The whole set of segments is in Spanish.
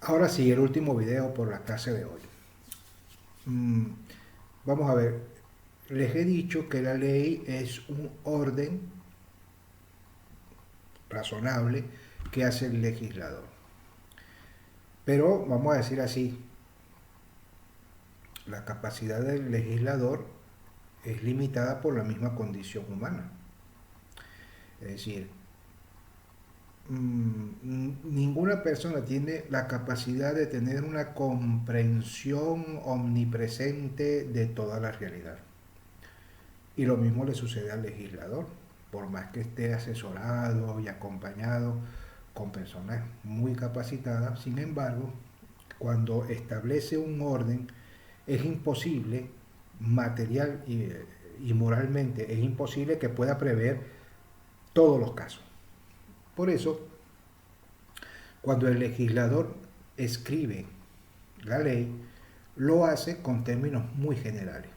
Ahora sí, el último video por la clase de hoy. Mm, Vamos a ver, les he dicho que la ley es un orden razonable que hace el legislador. Pero vamos a decir así, la capacidad del legislador es limitada por la misma condición humana. Es decir, ninguna persona tiene la capacidad de tener una comprensión omnipresente de toda la realidad. Y lo mismo le sucede al legislador, por más que esté asesorado y acompañado con personas muy capacitadas, sin embargo, cuando establece un orden, es imposible, material y moralmente, es imposible que pueda prever todos los casos. Por eso, cuando el legislador escribe la ley, lo hace con términos muy generales,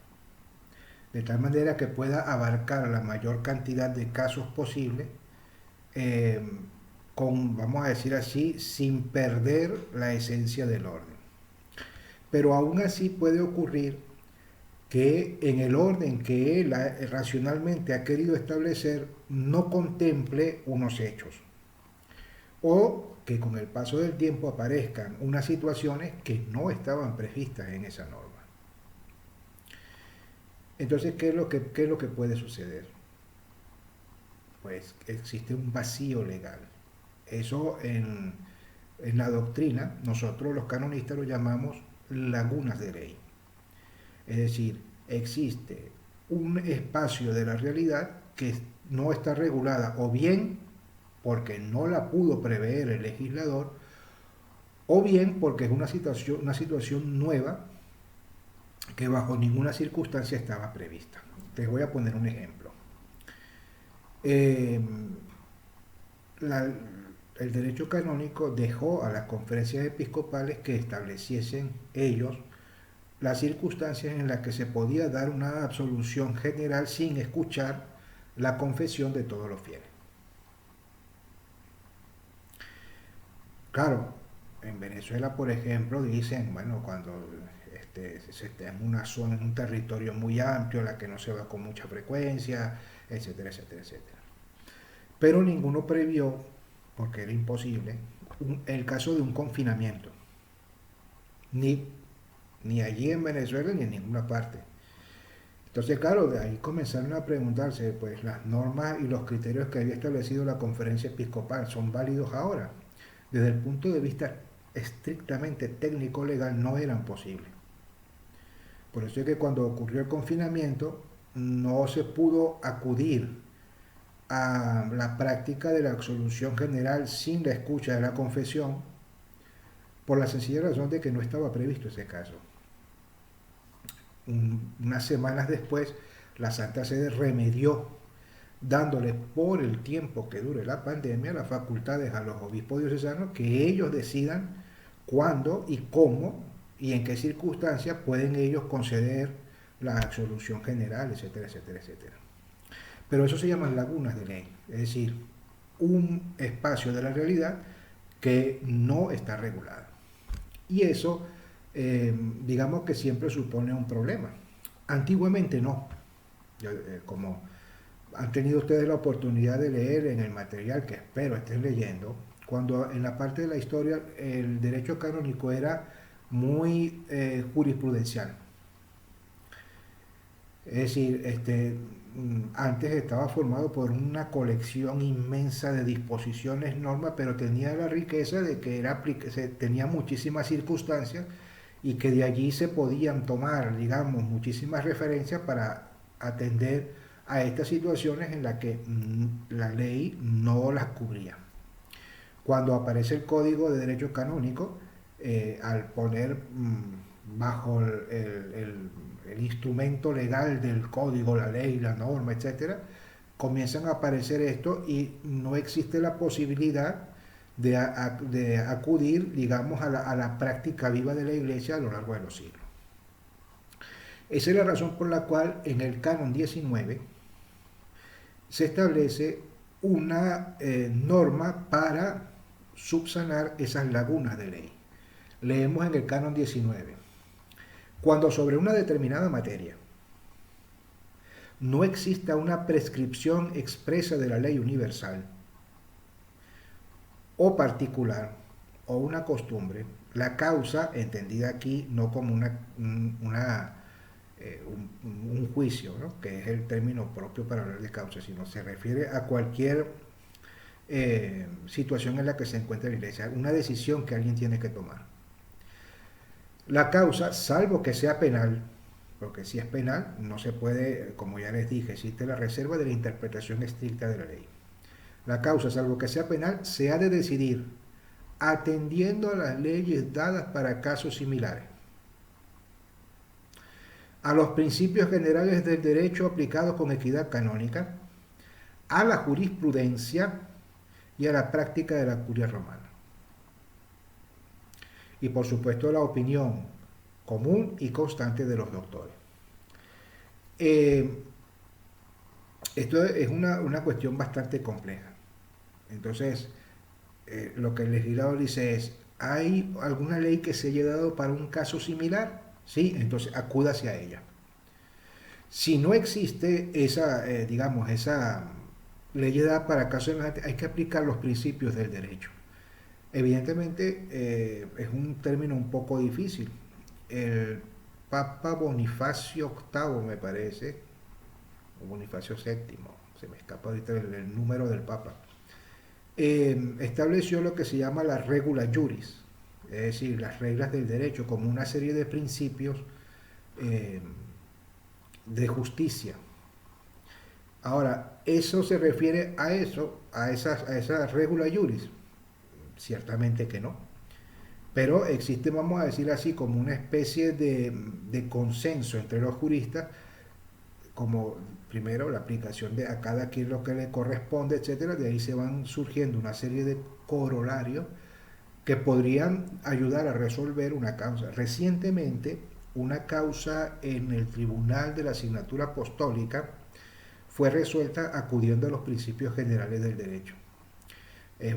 de tal manera que pueda abarcar la mayor cantidad de casos posible, eh, vamos a decir así, sin perder la esencia del orden. Pero aún así puede ocurrir que en el orden que él racionalmente ha querido establecer no contemple unos hechos, o que con el paso del tiempo aparezcan unas situaciones que no estaban previstas en esa norma. Entonces, qué es lo que puede suceder? Pues existe un vacío legal. Eso en la doctrina, nosotros los canonistas lo llamamos lagunas de ley. Es decir, existe un espacio de la realidad que no está regulada o bien porque no la pudo prever el legislador o bien porque es una situación nueva que bajo ninguna circunstancia estaba prevista. Les voy a poner un ejemplo. Eh, la, el derecho canónico dejó a las conferencias episcopales que estableciesen ellos las circunstancias en las que se podía dar una absolución general sin escuchar la confesión de todos los fieles. Claro, en Venezuela, por ejemplo, dicen, bueno, cuando se está en una zona, en un territorio muy amplio, a la que no se va con mucha frecuencia, etcétera, etcétera, etcétera. Pero ninguno previó, porque era imposible, el caso de un confinamiento, ni, ni allí en Venezuela ni en ninguna parte. Entonces, claro, de ahí comenzaron a preguntarse, pues las normas y los criterios que había establecido la conferencia episcopal son válidos ahora. Desde el punto de vista estrictamente técnico-legal no eran posibles. Por eso es que cuando ocurrió el confinamiento no se pudo acudir a la práctica de la absolución general sin la escucha de la confesión por la sencilla razón de que no estaba previsto ese caso. Unas semanas después, la Santa Sede remedió, dándole por el tiempo que dure la pandemia las facultades a los obispos diocesanos que ellos decidan cuándo y cómo y en qué circunstancias pueden ellos conceder la absolución general, etcétera, etcétera, etcétera. Pero eso se llaman lagunas de ley, es decir, un espacio de la realidad que no está regulado. Y eso, digamos que siempre supone un problema. Antiguamente no. Como han tenido ustedes la oportunidad de leer en el material que espero estén leyendo, cuando en la parte de la historia el derecho canónico era muy jurisprudencial. Es decir, antes estaba formado por una colección inmensa de disposiciones, normas, pero tenía la riqueza de que tenía muchísimas circunstancias y que de allí se podían tomar, digamos, muchísimas referencias para atender a estas situaciones en las que la ley no las cubría. Cuando aparece el Código de Derecho Canónico, al poner bajo el instrumento legal del código, la ley, la norma, etcétera, comienzan a aparecer esto y no existe la posibilidad de acudir, digamos, a la práctica viva de la Iglesia a lo largo de los siglos. Esa es la razón por la cual en el canon 19 se establece una norma para subsanar esas lagunas de ley. Leemos en el canon 19. Cuando sobre una determinada materia no exista una prescripción expresa de la ley universal o particular o una costumbre, la causa, entendida aquí no como un juicio, ¿no? Que es el término propio para hablar de causa, sino se refiere a cualquier situación en la que se encuentra la iglesia, una decisión que alguien tiene que tomar. La causa, salvo que sea penal, porque si es penal, no se puede, como ya les dije, existe la reserva de la interpretación estricta de la ley. La causa, salvo que sea penal, se ha de decidir atendiendo a las leyes dadas para casos similares, a los principios generales del derecho aplicados con equidad canónica, a la jurisprudencia y a la práctica de la curia romana. Y por supuesto la opinión común y constante de los doctores. Eh, Esto es una cuestión bastante compleja. Entonces, lo que el legislador dice es, ¿hay alguna ley que se haya dado para un caso similar? Sí, entonces acuda hacia ella. Si no existe esa, digamos, esa ley dada para casos semejantes, hay que aplicar los principios del derecho. Evidentemente, es un término un poco difícil. El Papa Bonifacio VIII, me parece, o Bonifacio VII, se me escapa ahorita el número del Papa, estableció lo que se llama la regula juris, es decir, las reglas del derecho, como una serie de principios eh, de justicia. Ahora, ¿eso se refiere a eso, a esa regula juris? Ciertamente que no. Pero existe, vamos a decir así, como una especie de consenso entre los juristas, como primero la aplicación de a cada quien lo que le corresponde, etcétera. De ahí se van surgiendo una serie de corolarios que podrían ayudar a resolver una causa. Recientemente, una causa en el Tribunal de la Asignatura Apostólica fue resuelta acudiendo a los principios generales del derecho.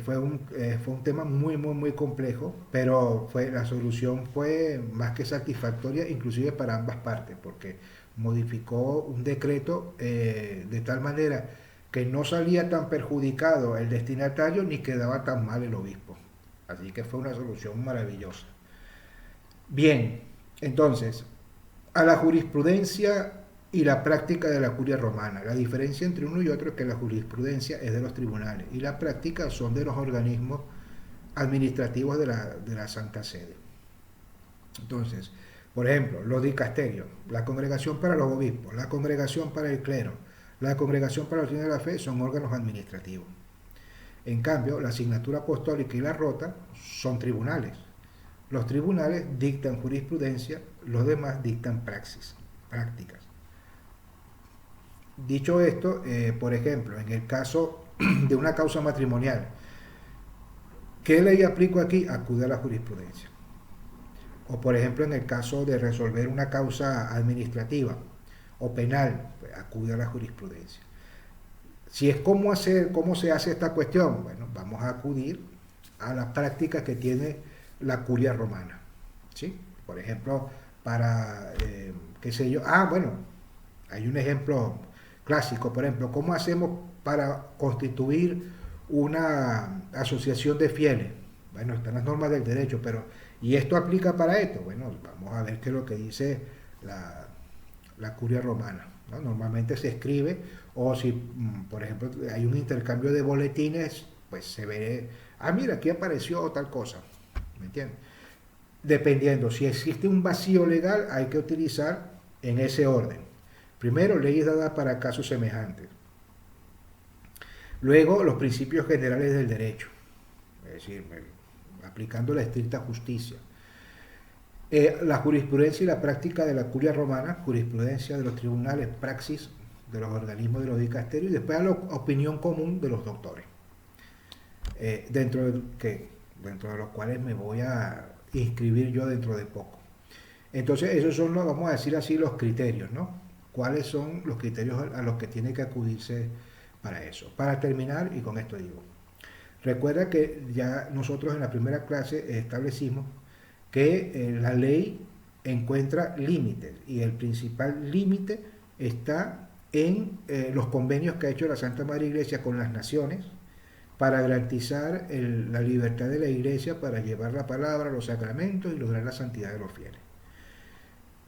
Fue un tema muy complejo, pero la solución fue más que satisfactoria, inclusive para ambas partes, porque modificó un decreto de tal manera que no salía tan perjudicado el destinatario ni quedaba tan mal el obispo. Así que fue una solución maravillosa. Bien, entonces, a la jurisprudencia y la práctica de la curia romana. La diferencia entre uno y otro es que la jurisprudencia es de los tribunales y la práctica son de los organismos administrativos de la Santa Sede. Entonces, por ejemplo, los dicasterios, la congregación para los obispos, la congregación para el clero, la congregación para la doctrina de la fe son órganos administrativos. En cambio, la asignatura apostólica y la rota son tribunales. Los tribunales dictan jurisprudencia, los demás dictan prácticas. Dicho esto, por ejemplo, en el caso de una causa matrimonial, ¿qué ley aplico aquí? Acude a la jurisprudencia. O por ejemplo, en el caso de resolver una causa administrativa o penal, pues, acude a la jurisprudencia. Si es cómo se hace esta cuestión, bueno, vamos a acudir a la práctica que tiene la curia romana. ¿Sí? Por ejemplo, para, qué sé yo, bueno, hay un ejemplo clásico, por ejemplo, ¿cómo hacemos para constituir una asociación de fieles? Bueno, están las normas del derecho, pero ¿y esto aplica para esto? Bueno, vamos a ver qué es lo que dice la curia romana, ¿no? Normalmente se escribe, o si, por ejemplo, hay un intercambio de boletines, pues se ve, mira, aquí apareció tal cosa, ¿me entiendes? Dependiendo, si existe un vacío legal, hay que utilizar en ese orden. Primero, leyes dadas para casos semejantes. Luego, los principios generales del derecho, es decir, aplicando la estricta justicia. La jurisprudencia y la práctica de la curia romana, jurisprudencia de los tribunales, praxis de los organismos de los dicasterios, y después a la opinión común de los doctores, dentro de los cuales me voy a inscribir yo dentro de poco. Entonces, esos son, vamos a decir así, los criterios, ¿no? ¿Cuáles son los criterios a los que tiene que acudirse para eso? Para terminar, y con esto digo, recuerda que ya nosotros en la primera clase establecimos que la ley encuentra límites y el principal límite está en los convenios que ha hecho la Santa Madre Iglesia con las naciones para garantizar la libertad de la Iglesia para llevar la palabra, los sacramentos y lograr la santidad de los fieles.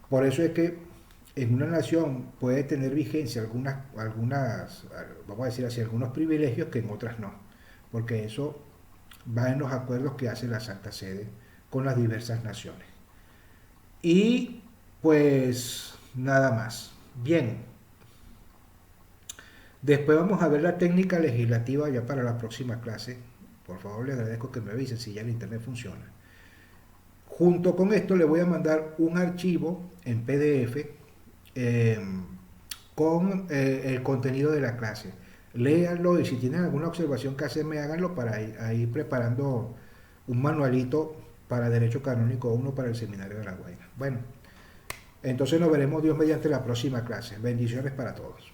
Por eso es que en una nación puede tener vigencia vamos a decir así, algunos privilegios que en otras no, porque eso va en los acuerdos que hace la Santa Sede con las diversas naciones. Y pues nada más. Bien, después vamos a ver la técnica legislativa ya para la próxima clase. Por favor, les agradezco que me avisen si ya el internet funciona. Junto con esto le voy a mandar un archivo en PDF eh, con el contenido de la clase. Léanlo y si tienen alguna observación que hacerme, háganlo para ir preparando un manualito para Derecho Canónico 1 para el Seminario de La Guaira. Bueno, entonces nos veremos Dios mediante la próxima clase. Bendiciones para todos.